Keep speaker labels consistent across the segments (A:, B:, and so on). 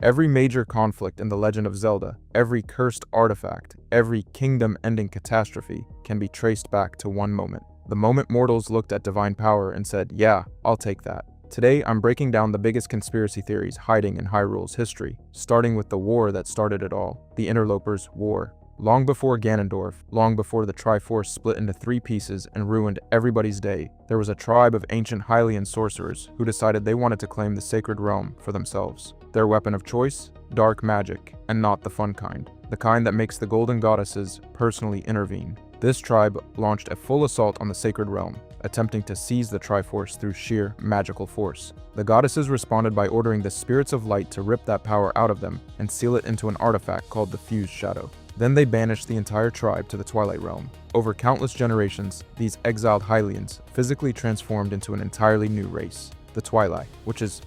A: Every major conflict in The Legend of Zelda, every cursed artifact, every kingdom-ending catastrophe can be traced back to one moment. The moment mortals looked at divine power and said, "Yeah, I'll take that." Today, I'm breaking down the biggest conspiracy theories hiding in Hyrule's history, starting with the war that started it all, the Interlopers' War. Long before Ganondorf, long before the Triforce split into three pieces and ruined everybody's day, there was a tribe of ancient Hylian sorcerers who decided they wanted to claim the sacred realm for themselves. Their weapon of choice? Dark magic, and not the fun kind. The kind that makes the golden goddesses personally intervene. This tribe launched a full assault on the sacred realm, attempting to seize the Triforce through sheer magical force. The goddesses responded by ordering the spirits of light to rip that power out of them and seal it into an artifact called the Fused Shadow. Then they banished the entire tribe to the Twilight Realm. Over countless generations, these exiled Hylians physically transformed into an entirely new race, the Twilight, which is,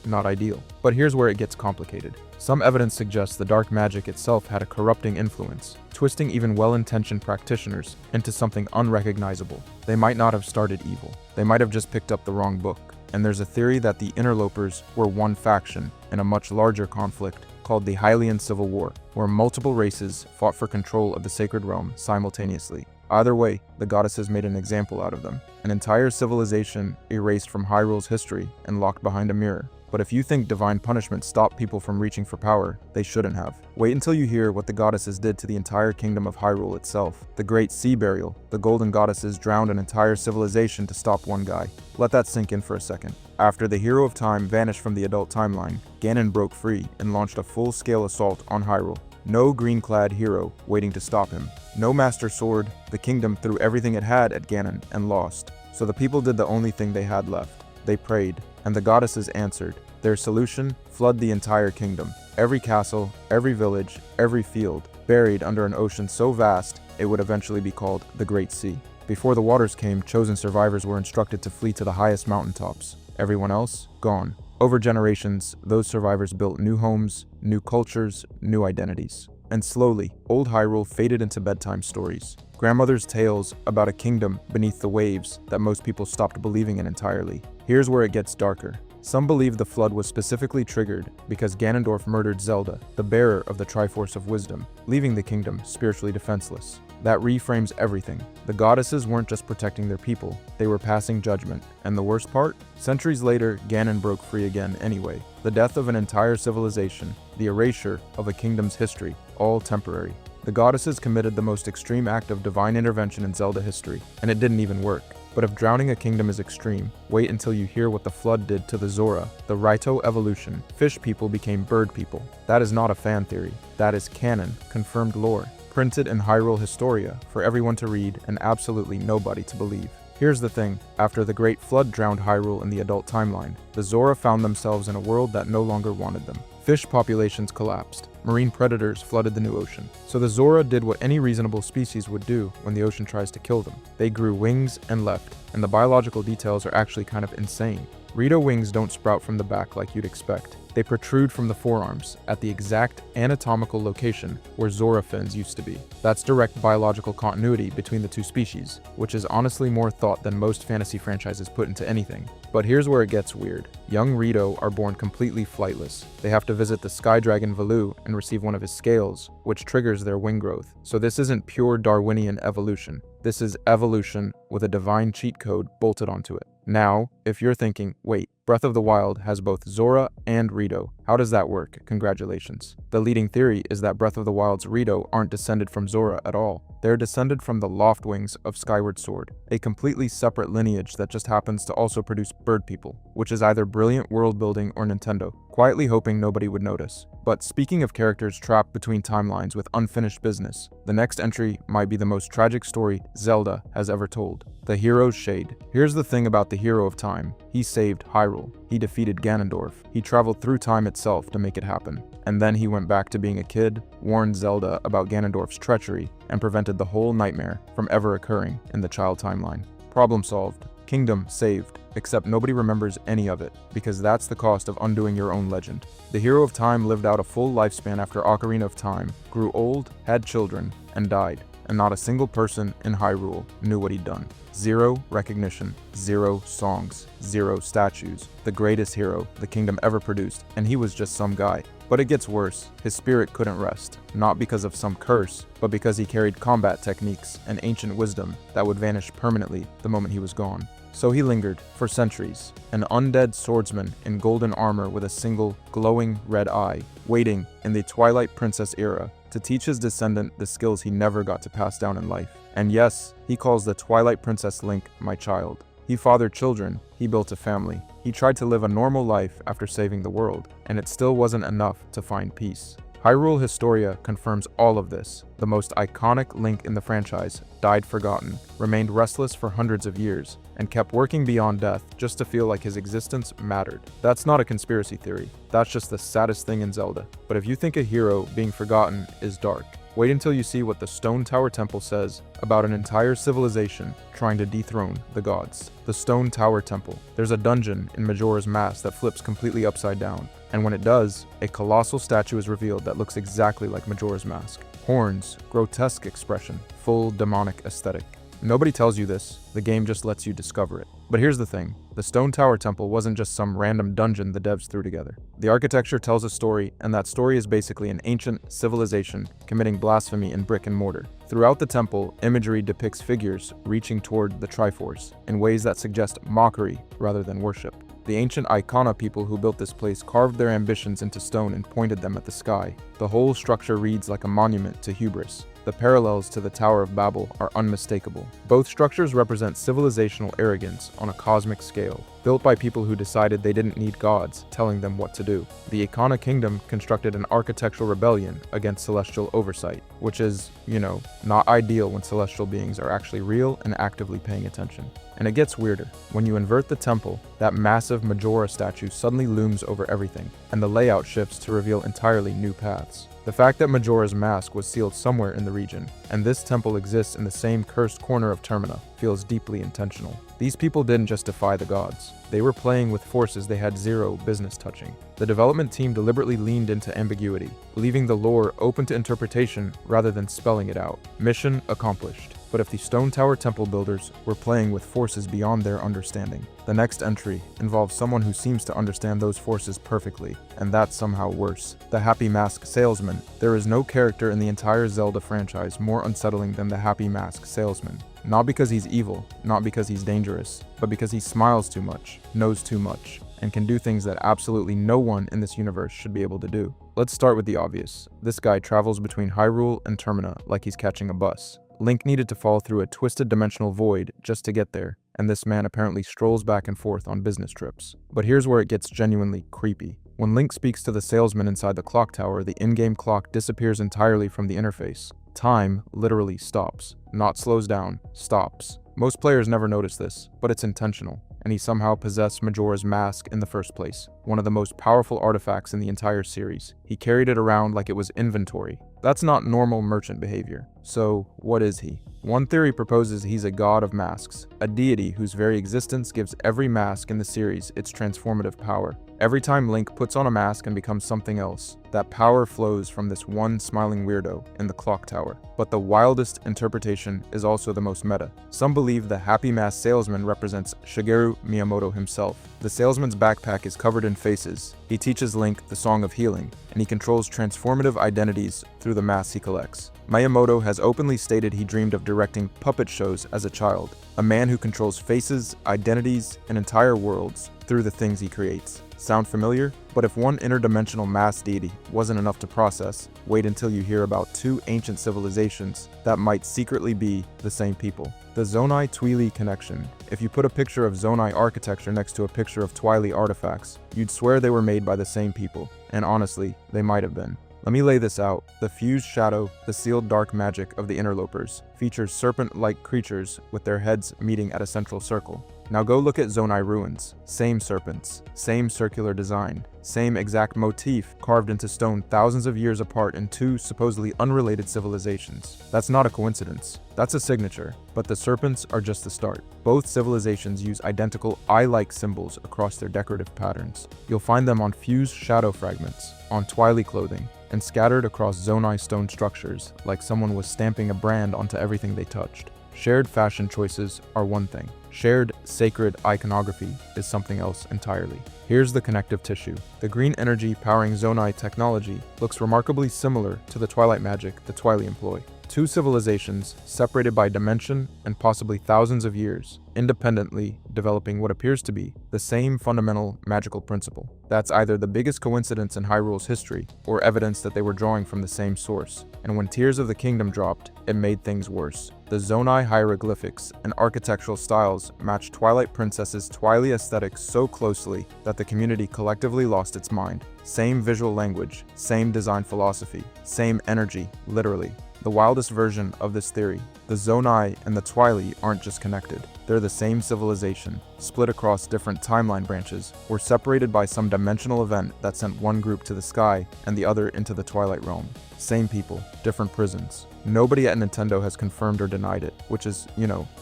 A: not ideal. But here's where it gets complicated. Some evidence suggests the dark magic itself had a corrupting influence, twisting even well-intentioned practitioners into something unrecognizable. They might not have started evil. They might have just picked up the wrong book. And there's a theory that the Interlopers were one faction in a much larger conflict called the Hylian Civil War, where multiple races fought for control of the sacred realm simultaneously. Either way, the goddesses made an example out of them. An entire civilization erased from Hyrule's history and locked behind a mirror. But if you think divine punishment stopped people from reaching for power, they shouldn't have. Wait until you hear what the goddesses did to the entire kingdom of Hyrule itself. The Great Sea Burial, the golden goddesses drowned an entire civilization to stop one guy. Let that sink in for a second. After the Hero of Time vanished from the adult timeline, Ganon broke free and launched a full-scale assault on Hyrule. No green-clad hero waiting to stop him. No Master Sword. The kingdom threw everything it had at Ganon and lost. So the people did the only thing they had left. They prayed, and the goddesses answered. Their solution? Flood the entire kingdom. Every castle, every village, every field, buried under an ocean so vast it would eventually be called the Great Sea. Before the waters came, chosen survivors were instructed to flee to the highest mountaintops. Everyone else? Gone. Over generations, those survivors built new homes, new cultures, new identities. And slowly, old Hyrule faded into bedtime stories. Grandmother's tales about a kingdom beneath the waves that most people stopped believing in entirely. Here's where it gets darker. Some believe the flood was specifically triggered because Ganondorf murdered Zelda, the bearer of the Triforce of Wisdom, leaving the kingdom spiritually defenseless. That reframes everything. The goddesses weren't just protecting their people, they were passing judgment. And the worst part? Centuries later, Ganon broke free again anyway. The death of an entire civilization, the erasure of a kingdom's history, all temporary. The goddesses committed the most extreme act of divine intervention in Zelda history, and it didn't even work. But if drowning a kingdom is extreme, wait until you hear what the flood did to the Zora, the Raito evolution. Fish people became bird people. That is not a fan theory. That is canon, confirmed lore, printed in Hyrule Historia for everyone to read and absolutely nobody to believe. Here's the thing, after the Great Flood drowned Hyrule in the adult timeline, the Zora found themselves in a world that no longer wanted them. Fish populations collapsed. Marine predators flooded the new ocean. So the Zora did what any reasonable species would do when the ocean tries to kill them. They grew wings and left, and the biological details are actually kind of insane. Rito wings don't sprout from the back like you'd expect. They protrude from the forearms at the exact anatomical location where Zora fins used to be. That's direct biological continuity between the two species, which is honestly more thought than most fantasy franchises put into anything. But here's where it gets weird. Young Rito are born completely flightless. They have to visit the sky dragon Valoo and receive one of his scales, which triggers their wing growth. So this isn't pure Darwinian evolution. This is evolution with a divine cheat code bolted onto it. Now, if you're thinking, wait, Breath of the Wild has both Zora and Rito. How does that work? Congratulations. The leading theory is that Breath of the Wild's Rito aren't descended from Zora at all. They're descended from the Loftwings of Skyward Sword, a completely separate lineage that just happens to also produce bird people, which is either brilliant world building or Nintendo, quietly hoping nobody would notice. But speaking of characters trapped between timelines with unfinished business, the next entry might be the most tragic story Zelda has ever told. The Hero's Shade. Here's the thing about the Hero of Time. He saved Hyrule. He defeated Ganondorf. He traveled through time itself to make it happen. And then he went back to being a kid, warned Zelda about Ganondorf's treachery, and prevented the whole nightmare from ever occurring in the child timeline. Problem solved. Kingdom saved. Except nobody remembers any of it, because that's the cost of undoing your own legend. The Hero of Time lived out a full lifespan after Ocarina of Time, grew old, had children, and died. And not a single person in Hyrule knew what he'd done. Zero recognition, zero songs, zero statues. The greatest hero the kingdom ever produced, and he was just some guy. But it gets worse. His spirit couldn't rest, not because of some curse, but because he carried combat techniques and ancient wisdom that would vanish permanently the moment he was gone. So he lingered, for centuries, an undead swordsman in golden armor with a single, glowing red eye, waiting in the Twilight Princess era to teach his descendant the skills he never got to pass down in life. And yes, he calls the Twilight Princess Link my child. He fathered children, he built a family. He tried to live a normal life after saving the world, and it still wasn't enough to find peace. Hyrule Historia confirms all of this. The most iconic Link in the franchise died forgotten, remained restless for hundreds of years, and kept working beyond death just to feel like his existence mattered. That's not a conspiracy theory. That's just the saddest thing in Zelda. But if you think a hero being forgotten is dark, wait until you see what the Stone Tower Temple says about an entire civilization trying to dethrone the gods. The Stone Tower Temple. There's a dungeon in Majora's Mask that flips completely upside down, and when it does, a colossal statue is revealed that looks exactly like Majora's Mask. Horns, grotesque expression, full demonic aesthetic. Nobody tells you this, the game just lets you discover it. But here's the thing, the Stone Tower Temple wasn't just some random dungeon the devs threw together. The architecture tells a story, and that story is basically an ancient civilization committing blasphemy in brick and mortar. Throughout the temple, imagery depicts figures reaching toward the Triforce in ways that suggest mockery rather than worship. The ancient Icona people who built this place carved their ambitions into stone and pointed them at the sky. The whole structure reads like a monument to hubris. The parallels to the Tower of Babel are unmistakable. Both structures represent civilizational arrogance on a cosmic scale, built by people who decided they didn't need gods telling them what to do. The Icona Kingdom constructed an architectural rebellion against celestial oversight, which is, not ideal when celestial beings are actually real and actively paying attention. And it gets weirder. When you invert the temple, that massive Majora statue suddenly looms over everything, and the layout shifts to reveal entirely new paths. The fact that Majora's Mask was sealed somewhere in the region, and this temple exists in the same cursed corner of Termina, feels deeply intentional. These people didn't just defy the gods. They were playing with forces they had zero business touching. The development team deliberately leaned into ambiguity, leaving the lore open to interpretation rather than spelling it out. Mission accomplished. But if the Stone Tower Temple builders were playing with forces beyond their understanding, the next entry involves someone who seems to understand those forces perfectly, and that's somehow worse. The Happy Mask Salesman. There is no character in the entire Zelda franchise more unsettling than the Happy Mask Salesman. Not because he's evil, not because he's dangerous, but because he smiles too much, knows too much, and can do things that absolutely no one in this universe should be able to do. Let's start with the obvious. This guy travels between Hyrule and Termina like he's catching a bus. Link needed to fall through a twisted dimensional void just to get there, and this man apparently strolls back and forth on business trips. But here's where it gets genuinely creepy. When Link speaks to the salesman inside the clock tower, the in-game clock disappears entirely from the interface. Time literally stops. Not slows down, stops. Most players never notice this, but it's intentional, and he somehow possessed Majora's Mask in the first place, one of the most powerful artifacts in the entire series. He carried it around like it was inventory. That's not normal merchant behavior. So, what is he? One theory proposes he's a god of masks, a deity whose very existence gives every mask in the series its transformative power. Every time Link puts on a mask and becomes something else, that power flows from this one smiling weirdo in the clock tower. But the wildest interpretation is also the most meta. Some believe the Happy Mask Salesman represents Shigeru Miyamoto himself. The salesman's backpack is covered in faces. He teaches Link the Song of Healing, and he controls transformative identities through the masks he collects. Miyamoto has openly stated he dreamed of directing puppet shows as a child, a man who controls faces, identities, and entire worlds through the things he creates. Sound familiar? But if one interdimensional mass deity wasn't enough to process, wait until you hear about two ancient civilizations that might secretly be the same people. The Zonai-Twili connection. If you put a picture of Zonai architecture next to a picture of Twili artifacts, you'd swear they were made by the same people, and honestly, they might have been. Let me lay this out. The fused shadow, the sealed dark magic of the interlopers, features serpent-like creatures with their heads meeting at a central circle. Now go look at Zonai ruins. Same serpents, same circular design, same exact motif carved into stone thousands of years apart in two supposedly unrelated civilizations. That's not a coincidence. That's a signature, but the serpents are just the start. Both civilizations use identical eye-like symbols across their decorative patterns. You'll find them on fused shadow fragments, on Twili clothing, and scattered across Zonai stone structures, like someone was stamping a brand onto everything they touched. Shared fashion choices are one thing. Shared sacred iconography is something else entirely. Here's the connective tissue. The green energy powering Zonai technology looks remarkably similar to the twilight magic the Twili employ. Two civilizations separated by dimension and possibly thousands of years, independently developing what appears to be the same fundamental magical principle. That's either the biggest coincidence in Hyrule's history or evidence that they were drawing from the same source. And when Tears of the Kingdom dropped, it made things worse. The Zonai hieroglyphics and architectural styles matched Twilight Princess's Twili aesthetic so closely that the community collectively lost its mind. Same visual language, same design philosophy, same energy, literally. The wildest version of this theory, the Zonai and the Twili aren't just connected. They're the same civilization, split across different timeline branches, or separated by some dimensional event that sent one group to the sky and the other into the Twilight realm. Same people, different prisons. Nobody at Nintendo has confirmed or denied it, which is,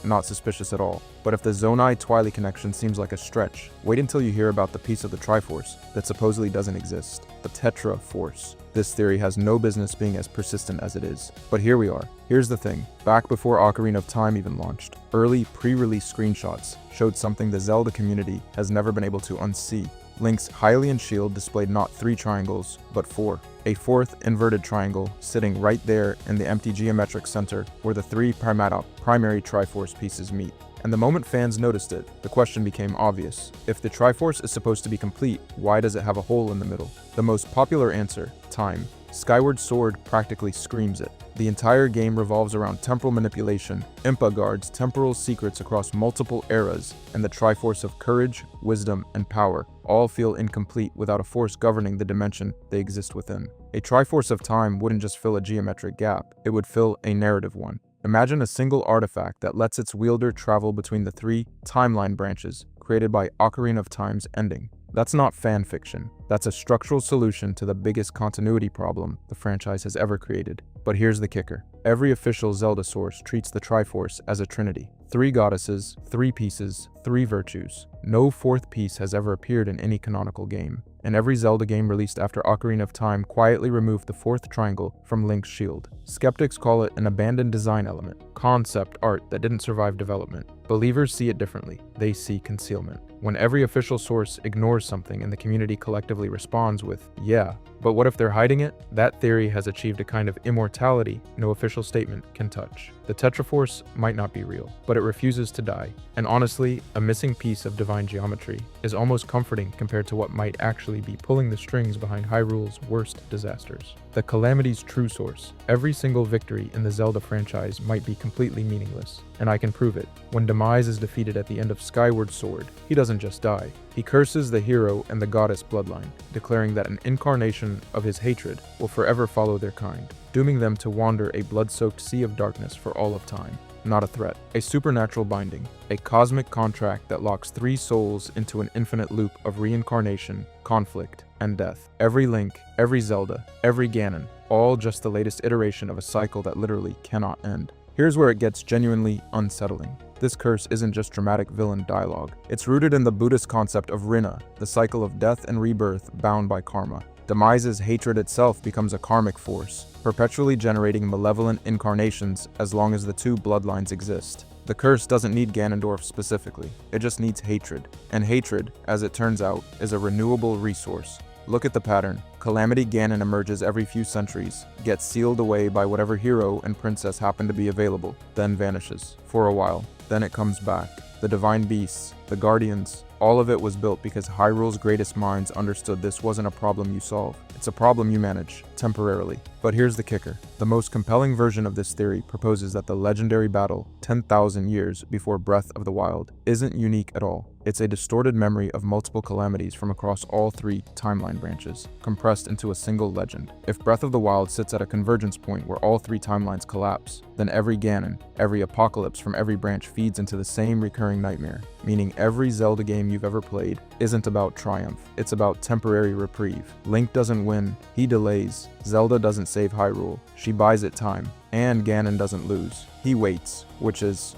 A: not suspicious at all. But if the Zonai-Twili connection seems like a stretch, wait until you hear about the piece of the Triforce that supposedly doesn't exist, the Tetra Force. This theory has no business being as persistent as it is. But here we are. Here's the thing. Back before Ocarina of Time even launched, early pre-release screenshots showed something the Zelda community has never been able to unsee. Link's Hylian shield displayed not 3 triangles, but 4. A 4th inverted triangle sitting right there in the empty geometric center where the 3 primary Triforce pieces meet. And the moment fans noticed it, the question became obvious. If the Triforce is supposed to be complete, why does it have a hole in the middle? The most popular answer, time. Skyward Sword practically screams it. The entire game revolves around temporal manipulation. Impa guards temporal secrets across multiple eras, and the Triforce of courage, wisdom, and power all feel incomplete without a force governing the dimension they exist within. A Triforce of time wouldn't just fill a geometric gap, it would fill a narrative one. Imagine a single artifact that lets its wielder travel between the 3 timeline branches created by Ocarina of Time's ending. That's not fan fiction. That's a structural solution to the biggest continuity problem the franchise has ever created. But here's the kicker. Every official Zelda source treats the Triforce as a trinity. 3 goddesses, 3 pieces, 3 virtues. No 4th piece has ever appeared in any canonical game, and every Zelda game released after Ocarina of Time quietly removed the 4th triangle from Link's shield. Skeptics call it an abandoned design element, concept art that didn't survive development. Believers see it differently. They see concealment. When every official source ignores something and the community collectively responds with, yeah, but what if they're hiding it? That theory has achieved a kind of immortality no official statement can touch. The Tetraforce might not be real, but it refuses to die. And honestly, a missing piece of divine geometry is almost comforting compared to what might actually be pulling the strings behind Hyrule's worst disasters. The Calamity's true source. Every single victory in the Zelda franchise might be completely meaningless, and I can prove it. When Demise is defeated at the end of Skyward Sword, he doesn't just die. He curses the hero and the goddess bloodline, declaring that an incarnation of his hatred will forever follow their kind, dooming them to wander a blood-soaked sea of darkness for all of time. Not a threat. A supernatural binding. A cosmic contract that locks 3 souls into an infinite loop of reincarnation, conflict, and death. Every Link, every Zelda, every Ganon, all just the latest iteration of a cycle that literally cannot end. Here's where it gets genuinely unsettling. This curse isn't just dramatic villain dialogue. It's rooted in the Buddhist concept of Rinna, the cycle of death and rebirth bound by karma. Demise's hatred itself becomes a karmic force, perpetually generating malevolent incarnations as long as the 2 bloodlines exist. The curse doesn't need Ganondorf specifically, it just needs hatred. And hatred, as it turns out, is a renewable resource. Look at the pattern. Calamity Ganon emerges every few centuries, gets sealed away by whatever hero and princess happen to be available, then vanishes. For a while. Then it comes back. The divine beasts, the guardians, all of it was built because Hyrule's greatest minds understood this wasn't a problem you solve. It's a problem you manage, temporarily. But here's the kicker. The most compelling version of this theory proposes that the legendary battle, 10,000 years before Breath of the Wild, isn't unique at all. It's a distorted memory of multiple calamities from across all 3 timeline branches, compressed into a single legend. If Breath of the Wild sits at a convergence point where all 3 timelines collapse, then every Ganon, every apocalypse from every branch feeds into the same recurring nightmare, meaning every Zelda game you've ever played isn't about triumph, it's about temporary reprieve. Link doesn't win, he delays. Zelda doesn't save Hyrule, she buys it time. And Ganon doesn't lose, he waits, which is,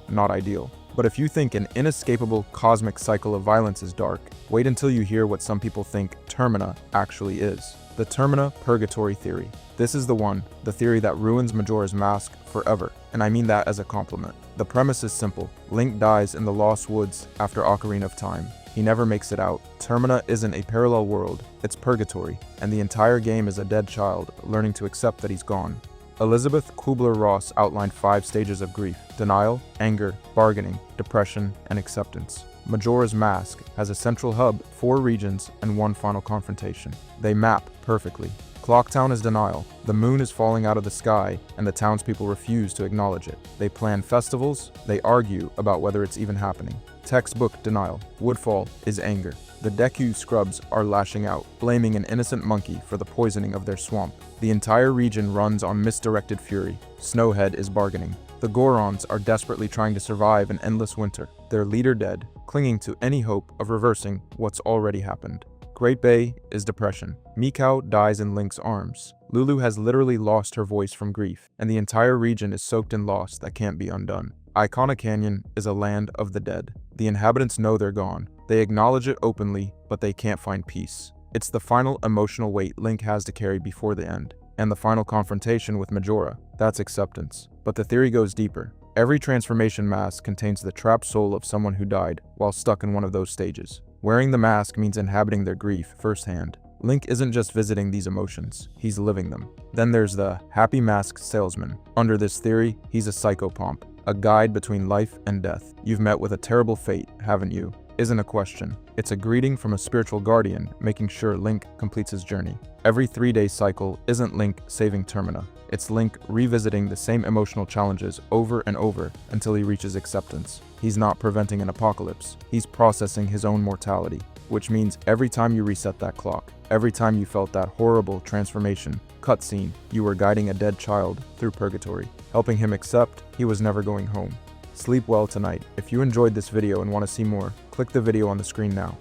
A: not ideal. But if you think an inescapable cosmic cycle of violence is dark, wait until you hear what some people think Termina actually is. The Termina Purgatory Theory. This is the one, the theory that ruins Majora's Mask forever. and I mean that as a compliment. The premise is simple. Link dies in the Lost Woods after Ocarina of Time. He never makes it out. Termina isn't a parallel world, it's purgatory, and the entire game is a dead child learning to accept that he's gone. Elizabeth Kubler-Ross outlined 5 stages of grief: denial, anger, bargaining, depression, and acceptance. Majora's Mask has a central hub, 4 regions, and 1 final confrontation. They map perfectly. Clocktown is denial. The moon is falling out of the sky, and the townspeople refuse to acknowledge it. They plan festivals, they argue about whether it's even happening. Textbook denial. Woodfall is anger. The Deku scrubs are lashing out, blaming an innocent monkey for the poisoning of their swamp. The entire region runs on misdirected fury. Snowhead is bargaining. The Gorons are desperately trying to survive an endless winter, their leader dead, clinging to any hope of reversing what's already happened. Great Bay is depression. Mikau dies in Link's arms. Lulu has literally lost her voice from grief, and the entire region is soaked in loss that can't be undone. Icona Canyon is a land of the dead. The inhabitants know they're gone. They acknowledge it openly, but they can't find peace. It's the final emotional weight Link has to carry before the end. And the final confrontation with Majora, that's acceptance. But the theory goes deeper. Every transformation mask contains the trapped soul of someone who died while stuck in one of those stages. Wearing the mask means inhabiting their grief firsthand. Link isn't just visiting these emotions, he's living them. Then there's the happy mask salesman. Under this theory, he's a psychopomp, a guide between life and death. You've met with a terrible fate, haven't you? Isn't a question. It's a greeting from a spiritual guardian, making sure Link completes his journey. Every 3-day cycle isn't Link saving Termina. It's Link revisiting the same emotional challenges over and over until he reaches acceptance. He's not preventing an apocalypse, he's processing his own mortality. Which means every time you reset that clock, every time you felt that horrible transformation cutscene, you were guiding a dead child through purgatory, helping him accept he was never going home. Sleep well tonight. If you enjoyed this video and want to see more, click the video on the screen now.